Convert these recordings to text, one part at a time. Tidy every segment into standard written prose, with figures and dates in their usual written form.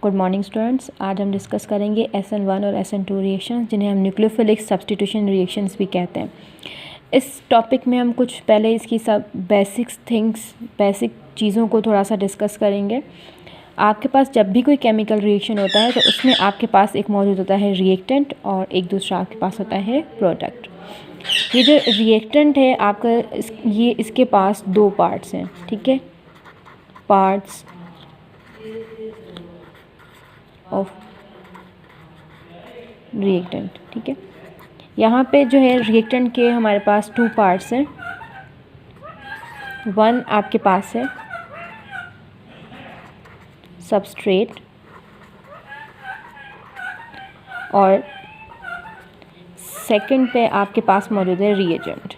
Good morning students. आज हम discuss करेंगे SN1 और SN2 रिएक्शंस, जिन्हें हम न्यूक्लियोफिलिक सब्स्टिट्यूशन रिएक्शंस भी कहते हैं। इस टॉपिक में हम कुछ पहले इसकी सब बेसिक चीज़ों को थोड़ा सा डिस्कस करेंगे। आपके पास जब भी कोई केमिकल रिएक्शन होता है तो उसमें आपके पास एक मौजूद होता है रिएक्टेंट और एक दूसरा आपके पास होता है प्रोडक्ट। ये जो रिएक्टेंट है आपका ये इसके पास दो पार्ट्स हैं, ठीक है, पार्ट्स ऑफ रिएक्टेंट। ठीक है, यहाँ पे जो है रिएक्टेंट के हमारे पास टू पार्ट्स हैं। वन आपके पास है सबस्ट्रेट और सेकंड पे आपके पास मौजूद है रिएजेंट।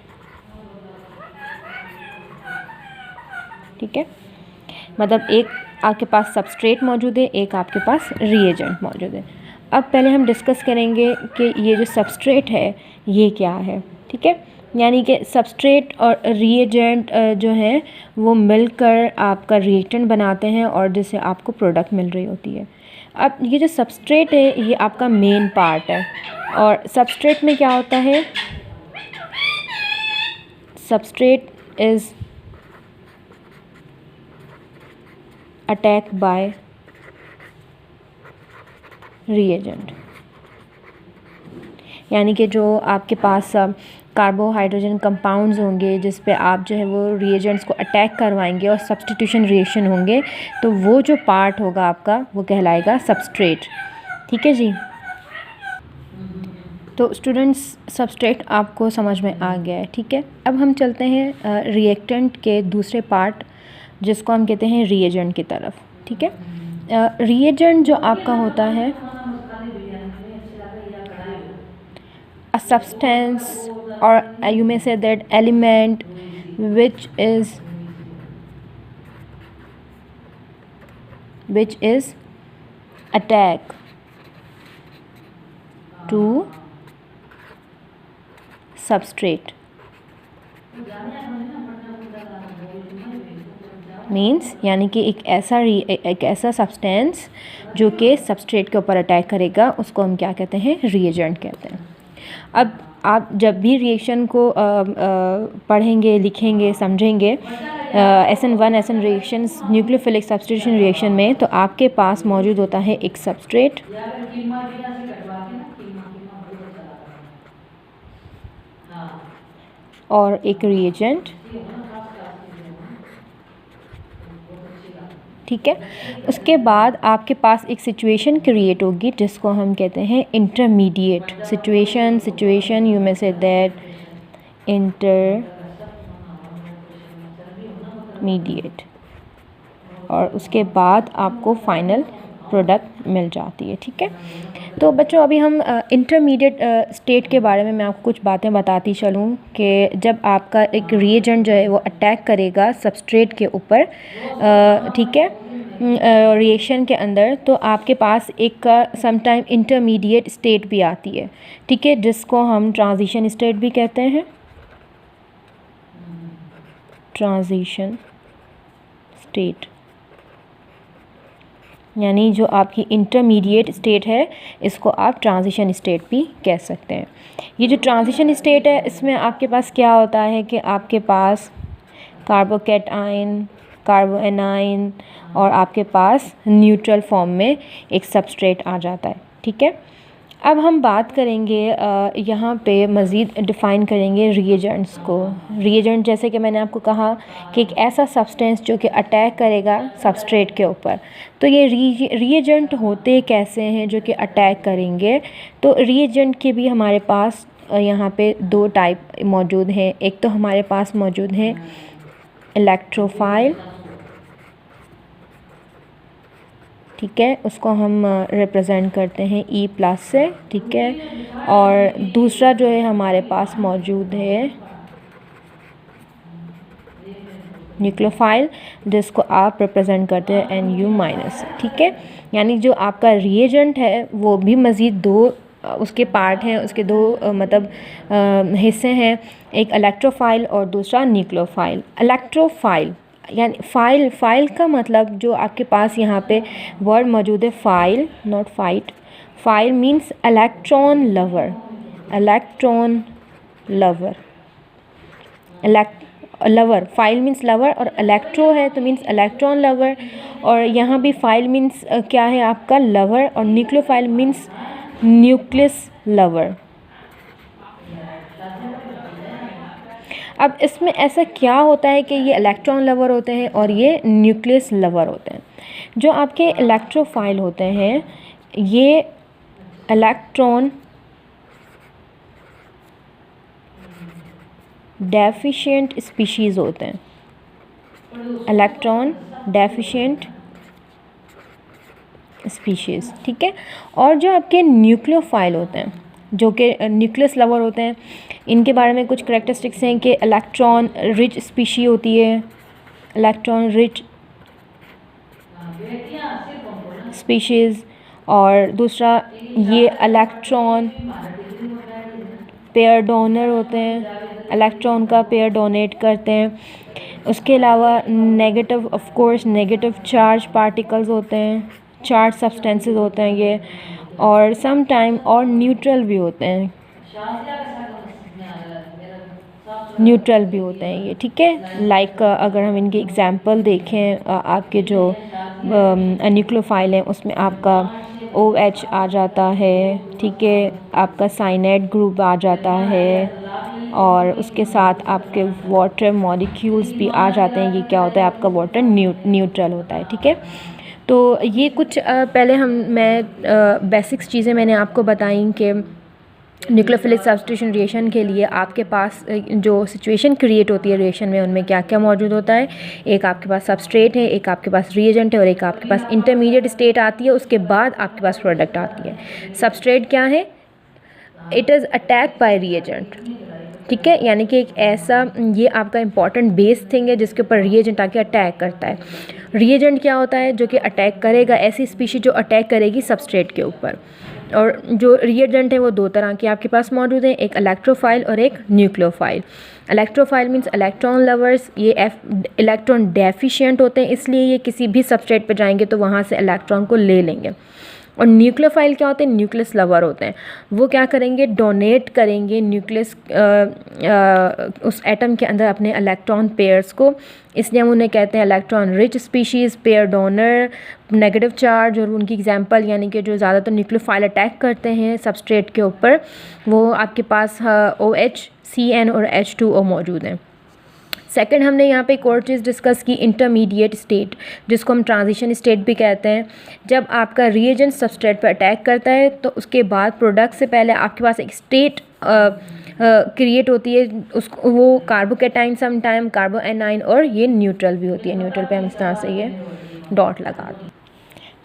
ठीक है, मतलब एक आपके पास सबस्ट्रेट मौजूद है, एक आपके पास रिएजेंट मौजूद है। अब पहले हम डिस्कस करेंगे कि ये जो सबस्ट्रेट है ये क्या है। ठीक है, यानी कि सबस्ट्रेट और रिएजेंट जो है वो मिलकर आपका रिएक्टेंट बनाते हैं और जिससे आपको प्रोडक्ट मिल रही होती है। अब ये जो सबस्ट्रेट है ये आपका मेन पार्ट है और सबस्ट्रेट में क्या होता है, substrate is attack by reagent, यानी कि जो आपके पास कार्बोहाइड्रोजन कंपाउंड्स होंगे जिस पे आप जो है वो रिएजेंट्स को अटैक करवाएंगे और सब्स्टिट्यूशन रिएक्शन होंगे, तो वो जो पार्ट होगा आपका वो कहलाएगा सबस्ट्रेट। ठीक है जी, तो स्टूडेंट्स सबस्ट्रेट आपको समझ में आ गया है। ठीक है, अब हम चलते हैं रिएक्टेंट के दूसरे पार्ट जिसको हम कहते हैं रिएजेंट की तरफ। ठीक है, रिएजेंट जो आपका होता है a substance or you may say that element which is attack to substrate means, यानी कि एक ऐसा सब्सटेंस जो कि सबस्ट्रेट के ऊपर अटैक करेगा उसको हम क्या कहते हैं, रिएजेंट कहते हैं। अब आप जब भी रिएक्शन को पढ़ेंगे, लिखेंगे, समझेंगे SN1 SN reactions nucleophilic substitution reaction में, तो आपके पास मौजूद होता है एक सबस्ट्रेट और एक रिएजेंट। ठीक है, उसके बाद आपके पास एक सिचुएशन क्रिएट होगी जिसको हम कहते हैं intermediate situation you may say that intermediate, और उसके बाद आपको फाइनल प्रोडक्ट मिल जाती है। ठीक है, तो बच्चों अभी हम इंटरमीडिएट स्टेट के बारे में मैं आपको कुछ बातें बताती चलूँ कि जब आपका एक रिएजेंट जो है वो अटैक करेगा सबस्ट्रेट के ऊपर, ठीक है, रिएक्शन के अंदर, तो आपके पास एक समटाइम इंटरमीडिएट स्टेट भी आती है। ठीक है, जिसको हम ट्रांजिशन स्टेट भी कहते हैं, ट्रांजिशन स्टेट, यानी जो आपकी इंटरमीडिएट स्टेट है इसको आप ट्रांजिशन स्टेट भी कह सकते हैं। ये जो ट्रांजिशन स्टेट है इसमें आपके पास क्या होता है कि आपके पास कार्बोकैटायन, कार्बोएनाइन और आपके पास न्यूट्रल फॉर्म में एक सबस्ट्रेट आ जाता है। ठीक है, अब हम बात करेंगे यहाँ पे मज़ीद डिफ़ाइन करेंगे रिएजेंट्स को। रिएजेंट जैसे कि मैंने आपको कहा कि एक ऐसा सब्सटेंस जो कि अटैक करेगा सबस्ट्रेट के ऊपर, तो ये रिएजेंट होते कैसे हैं जो कि अटैक करेंगे। तो रिएजेंट के भी हमारे पास यहाँ पे दो टाइप मौजूद हैं। एक तो हमारे पास मौजूद है इलेक्ट्रोफाइल, ठीक है, उसको हम रिप्रेजेंट करते हैं E+ से। ठीक है, और दूसरा जो है हमारे पास मौजूद है न्यूक्लियोफाइल, जिसको आप रिप्रेजेंट करते हैं Nu-। ठीक है, यानी जो आपका रिएजेंट है वो भी मज़ीद दो उसके पार्ट हैं, उसके दो हिस्से हैं, एक इलेक्ट्रोफाइल और दूसरा न्यूक्लियोफाइल। यानी फाइल का मतलब जो आपके पास यहाँ पे वर्ड मौजूद है file, not fight. File means electron lover, electron lover, lover, file means lover, और इलेक्ट्रो है तो मीन्स इलेक्ट्रॉन लवर। और यहाँ भी फाइल मीन्स क्या है आपका लवर, और न्यूक्लियोफाइल मीन्स न्यूक्लियस लवर। अब इसमें ऐसा क्या होता है कि ये इलेक्ट्रॉन लवर होते हैं और ये न्यूक्लियस लवर होते हैं। जो आपके इलेक्ट्रोफाइल होते हैं ये इलेक्ट्रॉन डेफिशिएंट स्पीशीज़ होते हैं, इलेक्ट्रॉन डेफिशिएंट स्पीशीज़, ठीक है। और जो आपके न्यूक्लियोफाइल होते हैं जो कि न्यूक्लियस लवर होते हैं, इनके बारे में कुछ करेक्टरिस्टिक्स हैं कि इलेक्ट्रॉन रिच स्पीशी होती है, इलेक्ट्रॉन रिच स्पीशीज़। और दूसरा ये इलेक्ट्रॉन पेयर डोनर होते हैं, इलेक्ट्रॉन का पेयर डोनेट करते हैं। उसके अलावा negative, of course negative charge particles होते हैं, चार्ज सब्सटेंसेस होते हैं ये, और सम टाइम और न्यूट्रल भी होते हैं, न्यूट्रल भी होते हैं ये, ठीक है। लाइक अगर हम इनके एग्जांपल देखें, आपके जो न्यूक्लियोफाइल हैं उसमें आपका OH आ जाता है, ठीक है, आपका साइनाइड ग्रुप आ जाता है, और उसके साथ आपके वाटर मॉलिक्यूल्स भी आ जाते हैं। ये क्या होता है आपका वाटर न्यूट्रल होता है, ठीक है। तो ये कुछ पहले मैं बेसिक्स चीज़ें मैंने आपको बताई कि न्यूक्लियोफिलिक सब्स्टिट्यूशन रिएक्शन के लिए आपके पास जो सिचुएशन क्रिएट होती है रिएक्शन में, उनमें क्या क्या मौजूद होता है। एक आपके पास सबस्ट्रेट है, एक आपके पास रिएजेंट है, और एक आपके पास इंटरमीडिएट स्टेट आती है, उसके बाद आपके पास प्रोडक्ट आती है। सबस्ट्रेट क्या है, it is attack by reagent, ठीक है, यानी कि एक ऐसा ये आपका इंपॉर्टेंट बेस थिंग है जिसके ऊपर रिएजेंट आके अटैक करता है। रिएजेंट क्या होता है, जो कि अटैक करेगा, ऐसी स्पीशी जो अटैक करेगी सबस्ट्रेट के ऊपर। और जो रिएजेंट है वो दो तरह के आपके पास मौजूद हैं, एक इलेक्ट्रोफाइल और एक nucleophile. Electrophile means electron lovers, ये इलेक्ट्रॉन डेफिशिएंट होते हैं, इसलिए ये किसी भी सबस्ट्रेट पे जाएंगे तो वहाँ से इलेक्ट्रॉन को ले लेंगे। और न्यूक्लियोफाइल क्या होते हैं, न्यूक्लियस लवर होते हैं, वो क्या करेंगे, डोनेट करेंगे न्यूक्लियस उस एटम के अंदर अपने इलेक्ट्रॉन पेयर्स को, इसलिए हम उन्हें कहते हैं electron rich species, pair donor, negative charge. और उनकी एग्जांपल यानी कि जो ज़्यादातर न्यूक्लियोफाइल अटैक करते हैं सबस्ट्रेट के ऊपर, वो आपके पास OH, CN और H2O मौजूद हैं। सेकंड हमने यहाँ पे एक और चीज़ डिस्कस की, इंटरमीडिएट स्टेट, जिसको हम ट्रांजिशन स्टेट भी कहते हैं। जब आपका रिएजेंट सबस्ट्रेट पर अटैक करता है तो उसके बाद प्रोडक्ट से पहले आपके पास एक स्टेट क्रिएट होती है, उसको वो कार्बोकैटाइन, सम टाइम कार्बो एनाइन, और ये न्यूट्रल भी होती है। न्यूट्रल पे हम इस तरह से ये डॉट लगा दें।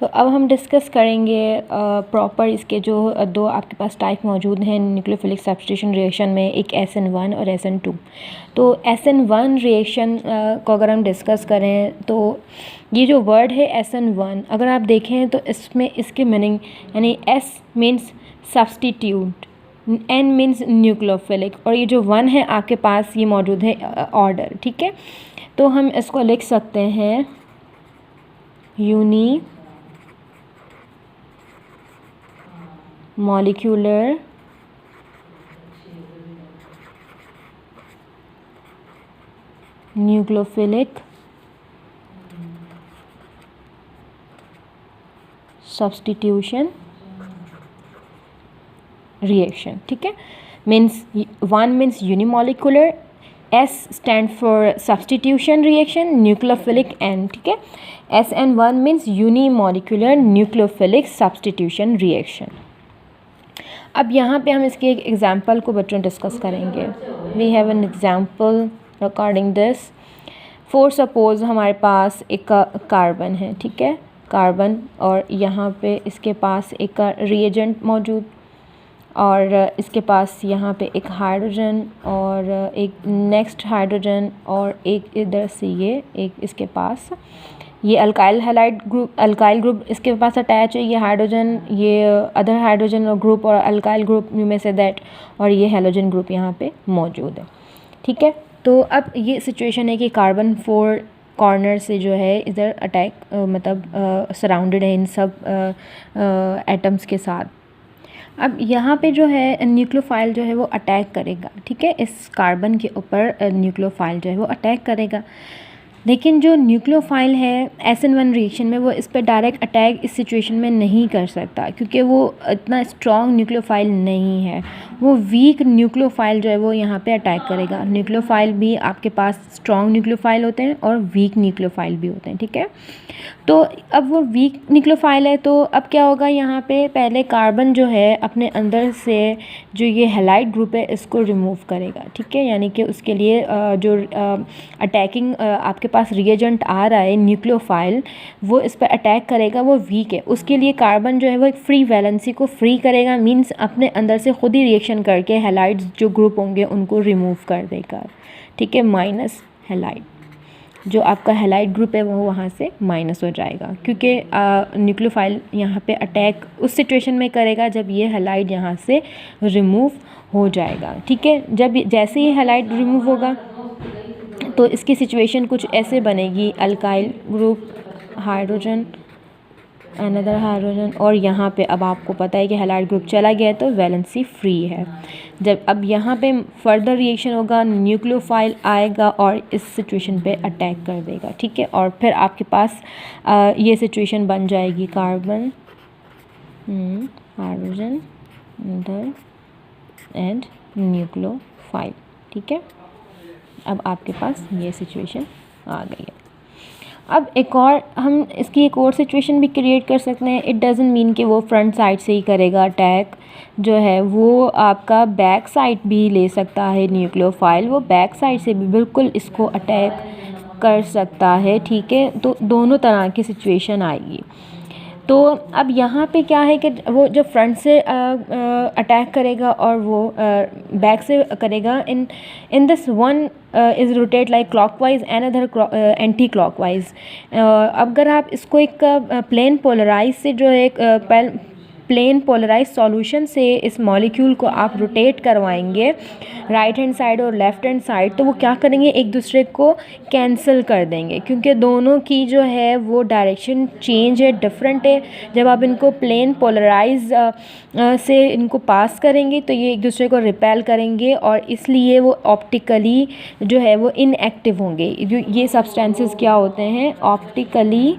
तो अब हम डिस्कस करेंगे प्रॉपर इसके जो दो आपके पास टाइप मौजूद हैं न्यूक्लियोफिलिक सब्स्टिट्यूशन रिएक्शन में, एक SN1 और SN2। तो SN1 रिएक्शन को अगर हम डिस्कस करें तो ये जो वर्ड है SN1, अगर आप देखें तो इसमें इसके मीनिंग यानी S means substitute, N means nucleophilic, और ये जो 1 है आपके पास ये मौजूद है ऑर्डर, ठीक है। तो हम इसको लिख सकते हैं unimolecular nucleophilic substitution reaction, ठीक है। Means 1 means unimolecular, S stand for substitution reaction, nucleophilic N, ठीक है। SN1 means unimolecular nucleophilic substitution reaction. अब यहाँ पे हम इसके एक एग्जांपल को बच्चों डिस्कस करेंगे। We have an example regarding this. For suppose हमारे पास एक कार्बन है, ठीक है, कार्बन, और यहाँ पे इसके पास एक रिएजेंट मौजूद, और इसके पास यहाँ पे एक हाइड्रोजन और एक नेक्स्ट हाइड्रोजन, और एक इधर से ये एक इसके पास ये alkyl halide group, alkyl group इसके पास अटैच है, ये हाइड्रोजन, ये अदर हाइड्रोजन और ग्रुप और अल्काइल ग्रुप में से दैट, और ये हैलोजन ग्रुप यहाँ पे मौजूद है, ठीक है। तो अब ये सिचुएशन है कि कार्बन 4 कॉर्नर से जो है इधर अटैक मतलब सराउंडेड है इन सब एटम्स के साथ। अब यहाँ पे जो है न्यूक्लियोफाइल जो है वो अटैक करेगा, ठीक है, इस कार्बन के ऊपर न्यूक्लियोफाइल जो है वो अटैक करेगा। लेकिन जो न्यूक्लियोफाइल है SN1 रिएक्शन में वो इस पर डायरेक्ट अटैक इस सिचुएशन में नहीं कर सकता, क्योंकि वो इतना स्ट्रॉन्ग न्यूक्लियोफाइल नहीं है। वो वीक न्यूक्लियोफाइल जो है वो यहाँ पे अटैक करेगा। न्यूक्लियोफाइल भी आपके पास स्ट्रॉन्ग न्यूक्लियोफाइल होते हैं और वीक न्यूक्लियोफाइल भी होते हैं, ठीक है। तो अब वो वीक न्यूक्लियोफाइल है, तो अब क्या होगा, यहाँ पे पहले कार्बन जो है अपने अंदर से जो ये हैलाइड ग्रुप है इसको रिमूव करेगा, ठीक है। यानी कि उसके लिए जो अटैकिंग आपके पास रिएजेंट आ रहा है न्यूक्लियोफाइल, वो इस पर अटैक करेगा, वो वीक है। उसके लिए कार्बन जो है वो एक फ्री वैलेंसी को फ्री करेगा, मींस अपने अंदर से खुद ही रिएक्शन करके हैलाइड्स जो ग्रुप होंगे उनको रिमूव कर देगा, ठीक है। माइनस हैलाइड, जो आपका हैलाइड ग्रुप है वो वहाँ से माइनस हो जाएगा, क्योंकि न्यूक्लियोफाइल यहाँ पे अटैक उस सिचुएशन में करेगा जब ये हैलाइड यहाँ से रिमूव हो जाएगा, ठीक है। जब जैसे ही हैलाइड रिमूव होगा तो इसकी सिचुएशन कुछ ऐसे बनेगी, alkyl group, hydrogen, another hydrogen, और यहाँ पे अब आपको पता है कि हैलाइड ग्रुप चला गया है तो वैलेंसी फ्री है। जब अब यहाँ पे फर्दर रिएक्शन होगा, न्यूक्लियोफाइल आएगा और इस सिचुएशन पे अटैक कर देगा, ठीक है। और फिर आपके पास ये सिचुएशन बन जाएगी, carbon, hydrogen, another and nucleophile, ठीक है। अब आपके पास ये सिचुएशन आ गई है। अब एक और हम इसकी एक और सिचुएशन भी क्रिएट कर सकते हैं। इट डजंट मीन कि वो फ्रंट साइड से ही करेगा अटैक, जो है वो आपका बैक साइड भी ले सकता है न्यूक्लियोफाइल, वो बैक साइड से भी बिल्कुल इसको अटैक कर सकता है, ठीक है। तो दोनों तरह की सिचुएशन आएगी। तो अब यहाँ पे क्या है कि वो जो फ्रंट से अटैक करेगा और वो बैक से करेगा, in this one is rotate like clockwise and other anti clockwise. अगर आप इसको एक प्लेन पोलराइज से जो है प्लेन पोलराइज सॉल्यूशन से इस मॉलिक्यूल को आप रोटेट करवाएंगे राइट हैंड साइड और लेफ़्ट हैंड साइड, तो वो क्या करेंगे, एक दूसरे को कैंसिल कर देंगे, क्योंकि दोनों की जो है वो डायरेक्शन चेंज है, डिफरेंट है। जब आप इनको प्लेन पोलराइज से इनको पास करेंगे तो ये एक दूसरे को रिपेल करेंगे और इसलिए वो ऑप्टिकली जो है वो इनएक्टिव होंगे। जो ये सब्सटेंसेस क्या होते हैं, ऑप्टिकली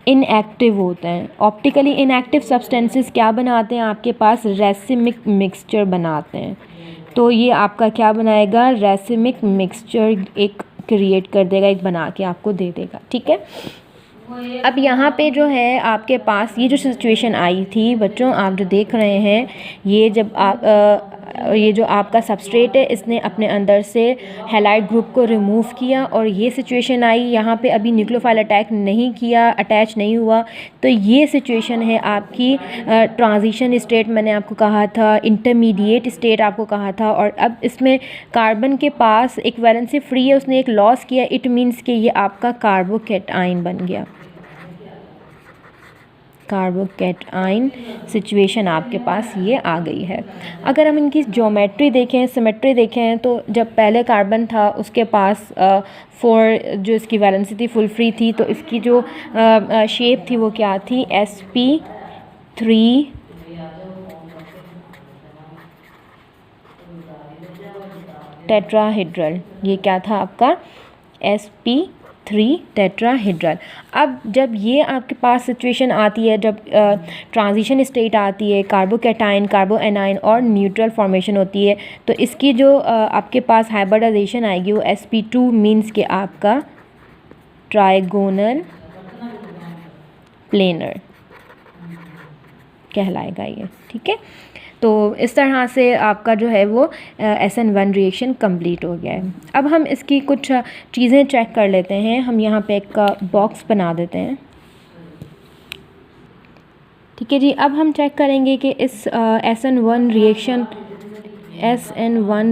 इनएक्टिव होते हैं। ऑप्टिकली इनएक्टिव सब्सटेंसेस क्या बनाते हैं, आपके पास रेसिमिक मिक्सचर बनाते हैं। तो ये आपका क्या बनाएगा, रेसिमिक मिक्सचर एक क्रिएट कर देगा, एक बना के आपको दे देगा, ठीक है। अब यहाँ पे जो है आपके पास ये जो सिचुएशन आई थी बच्चों, आप जो देख रहे हैं, ये जब आप ये जो आपका सबस्ट्रेट है इसने अपने अंदर से हैलाइड ग्रुप को रिमूव किया और ये सिचुएशन आई। यहाँ पे अभी न्यूक्लियोफाइल अटैक नहीं किया, अटैच नहीं हुआ, तो ये सिचुएशन है आपकी ट्रांजिशन स्टेट, मैंने आपको कहा था, इंटरमीडिएट स्टेट आपको कहा था। और अब इसमें कार्बन के पास एक वैलेंसी फ्री है, उसने एक लॉस किया, इट मीन्स कि ये आपका कार्बोकैटायन बन गया। कार्बोकैटायन सिचुएशन आपके पास ये आ गई है। अगर हम इनकी ज्योमेट्री देखें, सिमेट्री देखें, तो जब पहले कार्बन था उसके पास 4 जो इसकी वैलेंसी थी फुल फ्री थी, तो इसकी जो शेप थी वो क्या थी, sp3 टेट्राहेड्रल। ये क्या था आपका, sp3 टेट्राहेड्रल। अब जब ये आपके पास सिचुएशन आती है, जब ट्रांजिशन स्टेट आती है, कार्बोकैटायन, कार्बोएनाइन और न्यूट्रल फॉर्मेशन होती है, तो इसकी जो आपके पास हाइब्रिडाइजेशन आएगी वो sp2 मीन्स के आपका ट्राइगोनल प्लेनर कहलाएगा ये, ठीक है। तो इस तरह से आपका जो है वो SN1 रिएक्शन कंप्लीट हो गया है। अब हम इसकी कुछ चीज़ें चेक कर लेते हैं। हम यहाँ पे एक बॉक्स बना देते हैं, ठीक है जी। अब हम चेक करेंगे कि इस SN1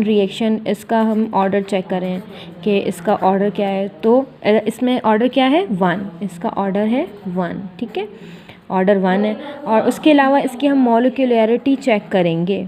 रिएक्शन इसका हम ऑर्डर चेक करें कि इसका ऑर्डर क्या है। तो इसमें ऑर्डर क्या है, 1, इसका ऑर्डर है 1, ठीक है, ऑर्डर 1 है। और उसके अलावा इसकी हम मॉलिक्यूलैरिटी चेक करेंगे।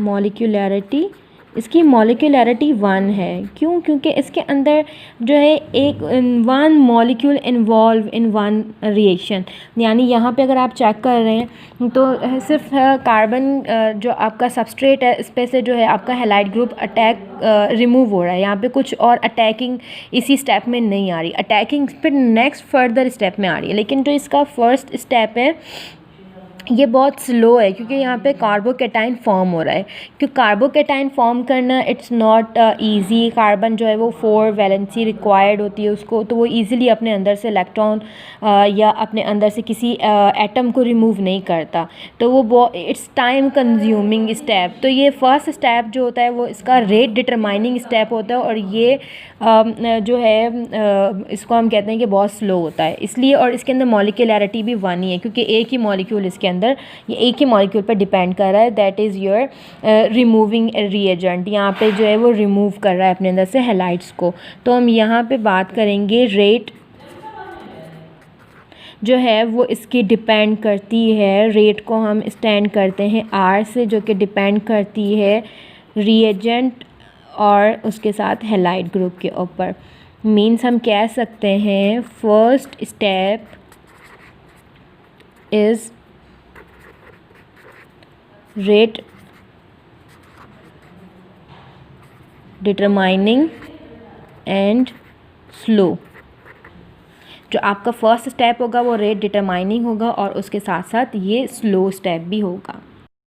मॉलिक्यूलैरिटी, इसकी मॉलिक्यूलैरिटी 1 है। क्यों? क्योंकि इसके अंदर जो है एक 1 मॉलिक्यूल इन्वॉल्व इन 1 रिएक्शन, यानी यहाँ पे अगर आप चेक कर रहे हैं तो सिर्फ कार्बन जो आपका सबस्ट्रेट है इस पे से जो है आपका हैलाइड ग्रुप अटैक रिमूव हो रहा है। यहाँ पे कुछ और अटैकिंग इसी स्टेप में नहीं आ रही, अटैकिंग फिर नेक्स्ट फर्दर स्टेप में आ रही है। लेकिन जो इसका फर्स्ट स्टेप है ये बहुत स्लो है, क्योंकि यहाँ पे कार्बोकेटाइन फॉर्म हो रहा है। क्योंकि कार्बोकेटाइन फॉर्म करना इट्स नॉट इजी, कार्बन जो है वो 4 वैलेंसी रिक्वायर्ड होती है उसको, तो वो इजीली अपने अंदर से इलेक्ट्रॉन या अपने अंदर से किसी एटम को रिमूव नहीं करता, तो वो इट्स टाइम कंज्यूमिंग स्टेप। तो ये फर्स्ट स्टेप जो होता है वो इसका रेट डिटरमाइनिंग स्टेप होता है, और ये जो है इसको हम कहते हैं कि बहुत स्लो होता है इसलिए। और इसके अंदर मॉलिक्यूलैरिटी भी 1 ही है, क्योंकि एक ही मॉलिक्यूल इसके अंदर, ये एक ही मॉलिक्यूल पर डिपेंड कर रहा है, that is your removing reagent. यहाँ पे जो है वो रिमूव कर रहा है अपने अंदर से हैलाइड्स को। तो हम यहाँ पे बात करेंगे रेट जो है वो इसकी डिपेंड करती है, रेट को हम स्टैंड करते हैं आर से, जो कि डिपेंड करती है रिएजेंट और उसके साथ हैलाइड ग्रुप के ऊपर। मीन्स हम कह सकते हैं first step is rate determining and slow. जो आपका फर्स्ट स्टेप होगा वो रेट डिटरमाइनिंग होगा और उसके साथ साथ ये स्लो स्टेप भी होगा।